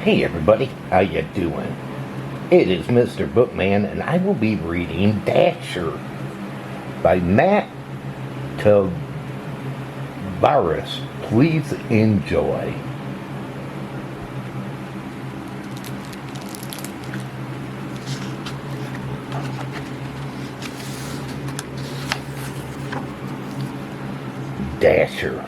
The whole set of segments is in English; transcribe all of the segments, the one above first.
Hey everybody, how you doing? It is Mr. Bookman, and I will be reading Dasher by Matt Tavares. Please enjoy. Dasher.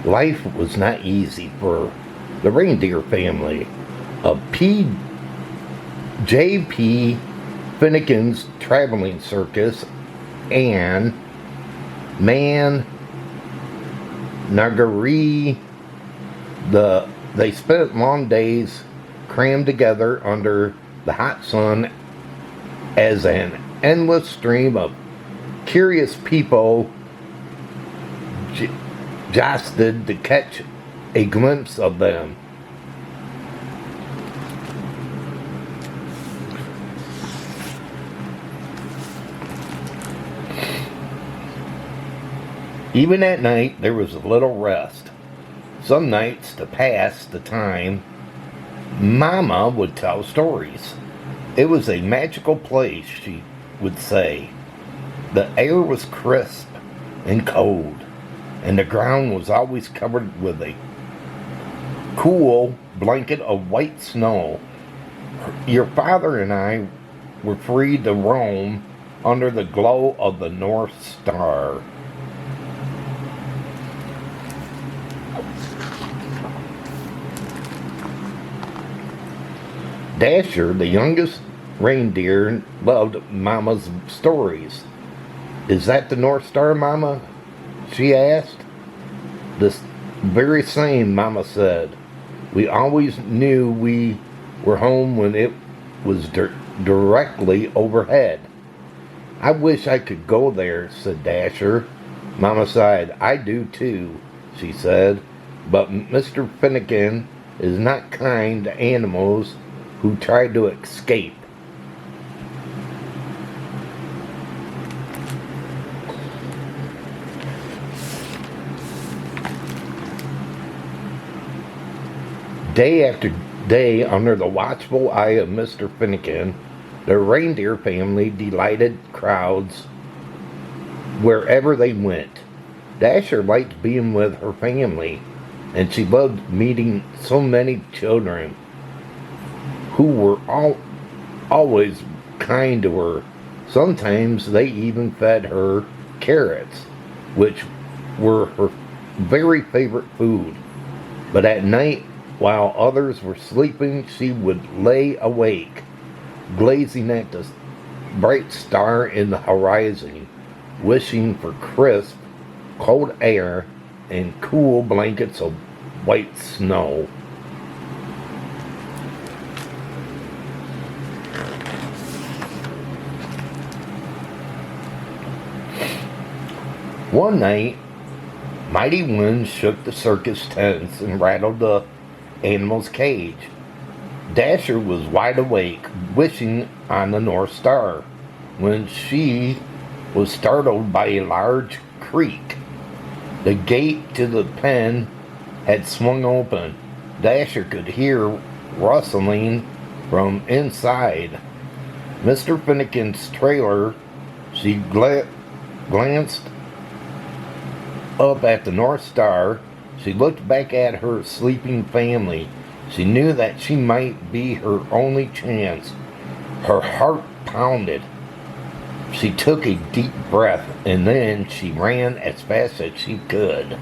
Life was not easy for the reindeer family of J.P. Finnegan's traveling circus and Man Nagari. They spent long days crammed together under the hot sun as an endless stream of curious people jostled to catch a glimpse of them. Even at night, there was a little rest. Some nights, to pass the time, Mama would tell stories. It was a magical place, she would say. The air was crisp and cold, and the ground was always covered with a cool blanket of white snow. Your father and I were free to roam under the glow of the North Star. Dasher, the youngest reindeer, loved Mama's stories. "Is that the North Star, Mama?" she asked. "The very same," Mama said. "We always knew we were home when it was directly overhead." "I wish I could go there," said Dasher. Mama sighed. "I do too," she said. "But Mr. Finnegan is not kind to animals who try to escape." Day after day, under the watchful eye of Mr. Finnegan, the reindeer family delighted crowds wherever they went. Dasher liked being with her family, and she loved meeting so many children who were always kind to her. Sometimes they even fed her carrots, which were her very favorite food. But at night, while others were sleeping, she would lay awake, gazing at the bright star in the horizon, wishing for crisp, cold air and cool blankets of white snow. One night, mighty winds shook the circus tents and rattled the animal's cage. Dasher was wide awake, wishing on the North Star, when she was startled by a large creak. The gate to the pen had swung open. Dasher could hear rustling from inside. Mr. Finnegan's trailer. She glanced up at the North Star. She looked back at her sleeping family. She knew that she might be her only chance. Her heart pounded. She took a deep breath, and then she ran as fast as she could.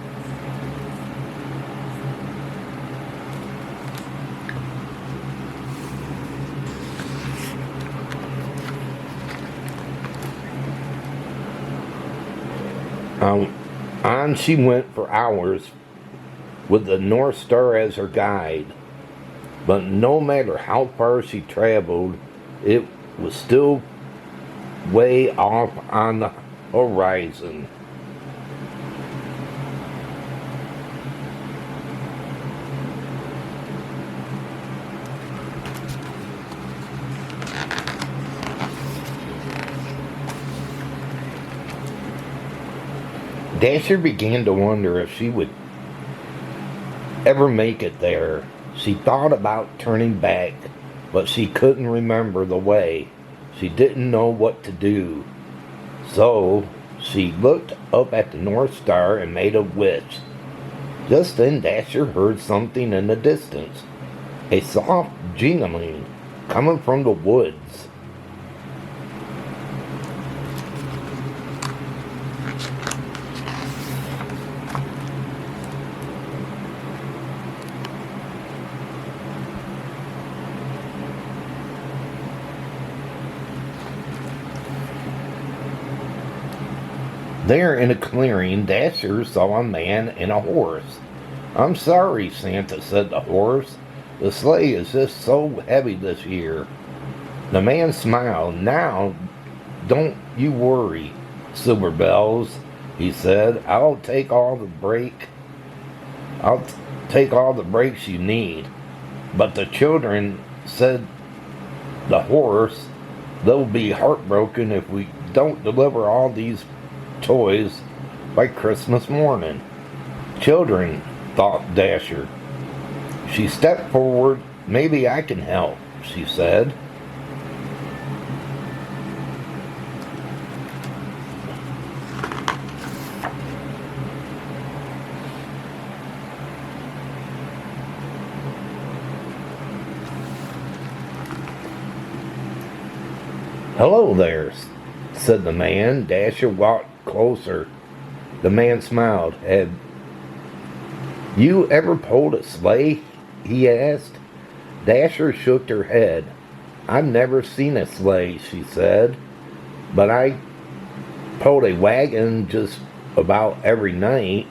On she went for hours with the North Star as her guide. But no matter how far she traveled, it was still way off on the horizon. Dasher began to wonder if she would ever make it there. She thought about turning back, but she couldn't remember the way. She didn't know what to do. So she looked up at the North Star and made a wish. Just then Dasher heard something in the distance. A soft jingling coming from the woods. There in a clearing, Dasher saw a man and a horse. "I'm sorry," Santa said to the horse. "The sleigh is just so heavy this year." The man smiled. "Now, don't you worry, Silver Bells," he said. I'll take all the breaks you need." But the children, said the horse, "they'll be heartbroken if we don't deliver all these toys by Christmas morning." "Children," thought Dasher. She stepped forward. "Maybe I can help," she said. "Hello there," said the man. Dasher walked closer. The man smiled. "Have you ever pulled a sleigh?" he asked. Dasher shook her head. "I've never seen a sleigh," she said, "but I pulled a wagon just about every night."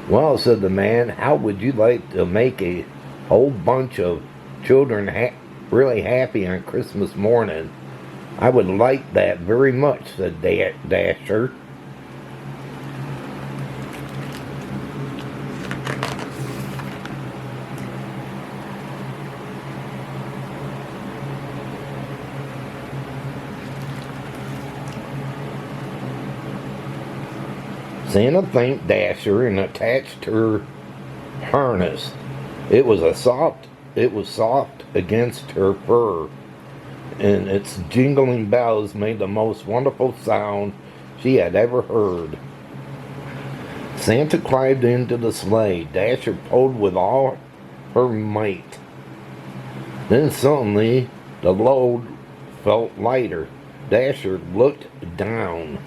"Well," said the man, "how would you like to make a whole bunch of children really happy on Christmas morning?" "I would like that very much," said Dasher. Santa thanked Dasher and attached her harness. It was soft against her fur, and its jingling bells made the most wonderful sound she had ever heard. Santa climbed into the sleigh. Dasher pulled with all her might. Then suddenly the load felt lighter. Dasher looked down.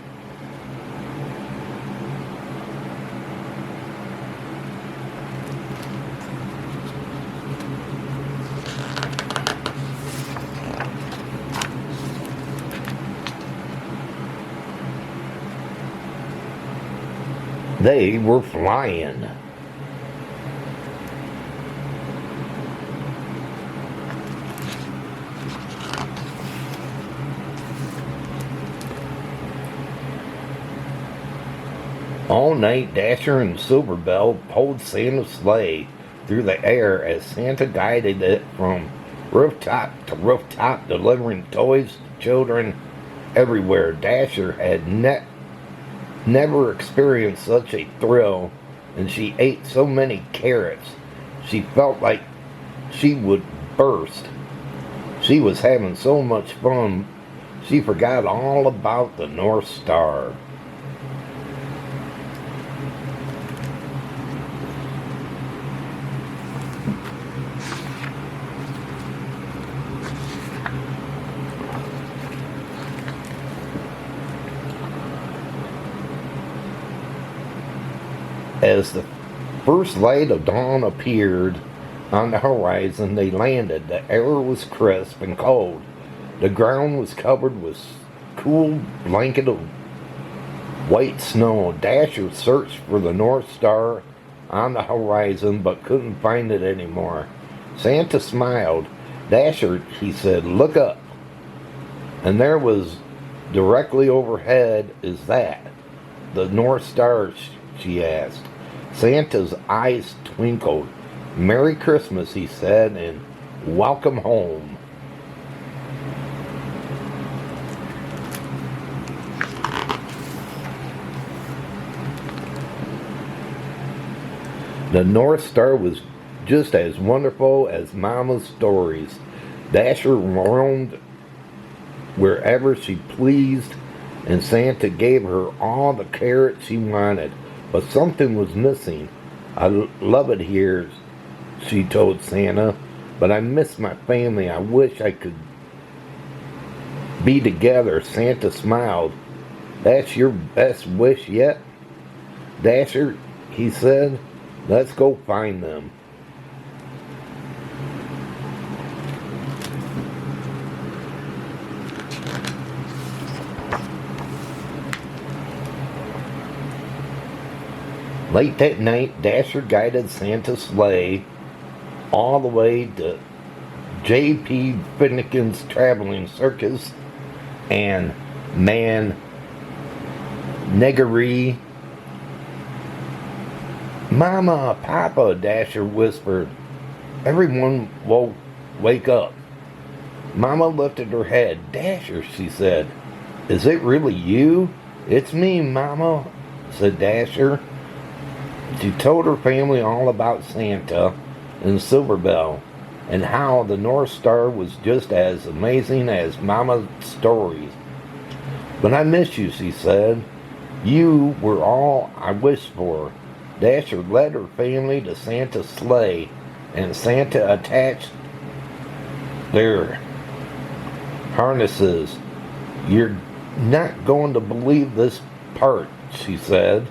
They were flying. All night, Dasher and Silverbell pulled Santa's sleigh through the air as Santa guided it from rooftop to rooftop, delivering toys to children everywhere. Dasher had never experienced such a thrill, and she ate so many carrots she felt like she would burst. She was having so much fun, she forgot all about the North Star. As the first light of dawn appeared on the horizon, they landed. The air was crisp and cold. The ground was covered with a cool blanket of white snow. Dasher searched for the North Star on the horizon, but couldn't find it anymore. Santa smiled. "Dasher," he said, "look up." And there was, directly overhead, "Is that the North Star?" she asked. Santa's eyes twinkled. "Merry Christmas," he said, "and welcome home." The North Star was just as wonderful as Mama's stories. Dasher roamed wherever she pleased, and Santa gave her all the carrots she wanted. But something was missing. I love it here, she told Santa, but I miss my family. I wish I could be together. Santa smiled. That's your best wish yet, Dasher, he said. Let's go find them. Late that night, Dasher guided Santa's sleigh all the way to J.P. Finnegan's traveling circus and Neggery. Mama, Papa, Dasher whispered. Everyone wake up. Mama lifted her head. Dasher, she said. Is it really you? It's me, Mama, said Dasher. She told her family all about Santa and Silver Bell, and how the North Star was just as amazing as Mama's stories. But I miss you, she said. You were all I wished for. Dasher led her family to Santa's sleigh, and Santa attached their harnesses. You're not going to believe this part, she said.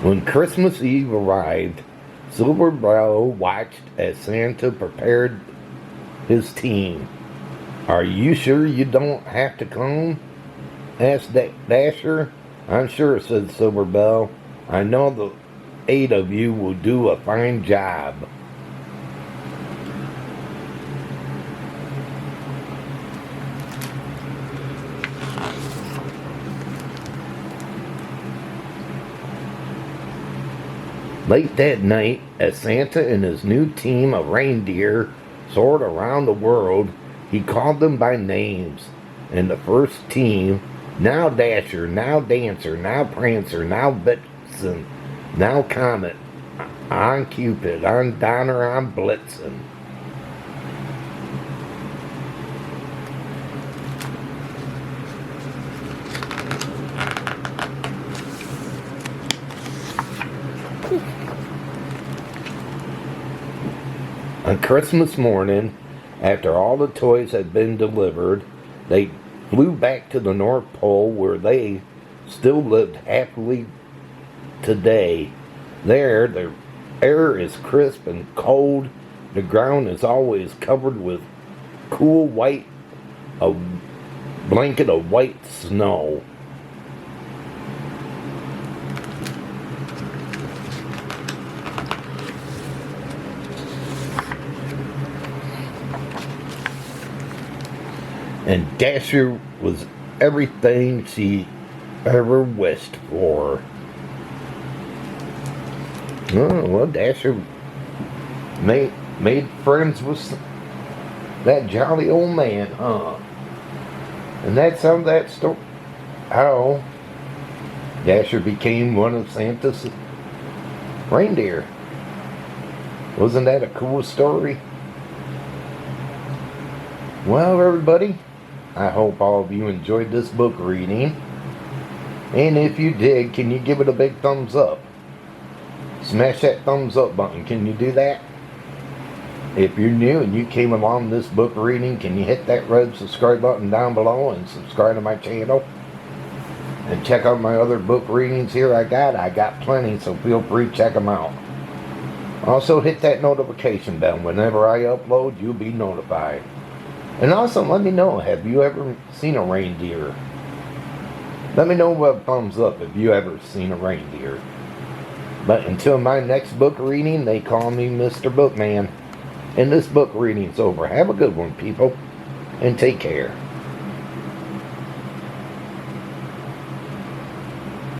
When Christmas Eve arrived, Silver Bell watched as Santa prepared his team. Are you sure you don't have to come? Asked Dasher. I'm sure, said Silver Bell. I know the 8 of you will do a fine job. Late that night, as Santa and his new team of reindeer soared around the world, he called them by names. And the first team, now Dasher, now Dancer, now Prancer, now Vixen, now Comet, on Cupid, on Donner, on Blitzen. On Christmas morning, after all the toys had been delivered, they flew back to the North Pole, where they still lived happily today. There, the air is crisp and cold. The ground is always covered with cool white, a blanket of white snow. And Dasher was everything she ever wished for. Oh, well, Dasher made friends with that jolly old man, huh? And that's how that story, how Dasher became one of Santa's reindeer. Wasn't that a cool story? Well, everybody, I hope all of you enjoyed this book reading. And if you did, can you give it a big thumbs up? Smash that thumbs up button. Can you do that? If you're new and you came along this book reading, can you hit that red subscribe button down below and subscribe to my channel? And check out my other book readings here I got plenty, so feel free to check them out. Also hit that notification bell. Whenever I upload, you'll be notified. And also, let me know, have you ever seen a reindeer? Let me know with a thumbs up if you ever seen a reindeer. But until my next book reading, they call me Mr. Bookman. And this book reading's over. Have a good one, people. And take care.